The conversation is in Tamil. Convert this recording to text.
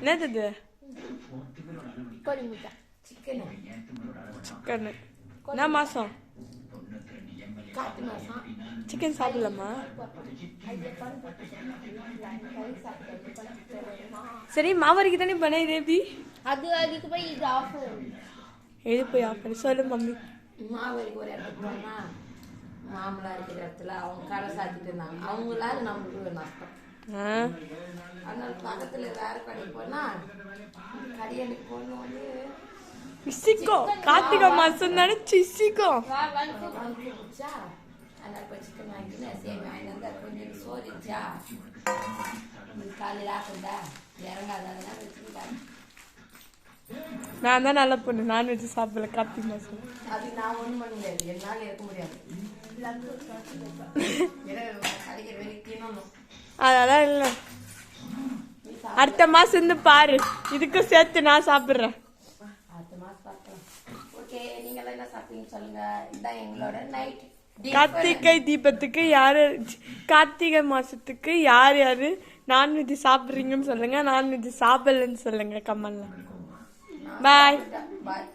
என்னது சிக்கன் என்ன மாசம் சிக்கன் சாப்பிடலாமா சரி மாவரிக்கு தானே பண்ண இது எப்படி அதுக்கு போய் இது ஆஃபர் எது போய் ஆஃபர் சொல்லு மம்மி மாவரிக்கு ஒரு இடத்துக்கு போனா மாமலா இருக்கிற இடத்துல அவங்க கடை சாத்திட்டு இருந்தாங்க அவங்களால நம்மளுக்கு நஷ்டம் அதனால பக்கத்துல வேற கடைக்கு போனா கடையனுக்கு போன வந்து சிக்கோ கார்த்திகை மாசம் தானே சிக்கோ அதனால போய் சிக்கன் வாங்கிட்டு சேவை வாங்கிட்டு கொஞ்சம் சோறிச்சா காலையில் ஆக்குண்டா இறங்காதான் வச்சுக்கிட்டாங்க நான் தான் நல்லா பொண்ணு நான்வெஜ் சாப்பிடல கார்த்திகை மாசம் அது நான் ஒன்றும் பண்ண முடியாது என்னால் இருக்க முடியாது கடைக்கிற வரைக்கும் தின்னணும் அதெல்லாம் இல்லை அடுத்த மாசம் இருந்து பாரு இதுக்கும் சேர்த்து நான் சாப்பிட்றேன் அடுத்த மாதம் பார்க்கலாம் ஓகே நீங்களாம் என்ன சாப்பிட்டீங்க சொல்லுங்க இதுதான் எங்களோட நைட் கார்த்திகை தீபத்துக்கு யாரு கார்த்திகை மாசத்துக்கு யார் யாரு நான்வெஜ் சாப்பிட்றீங்கன்னு சொல்லுங்க நான்வெஜ் சாப்பிடலன்னு சொல்லுங்க கமெண்ட்ல பாய் பாய்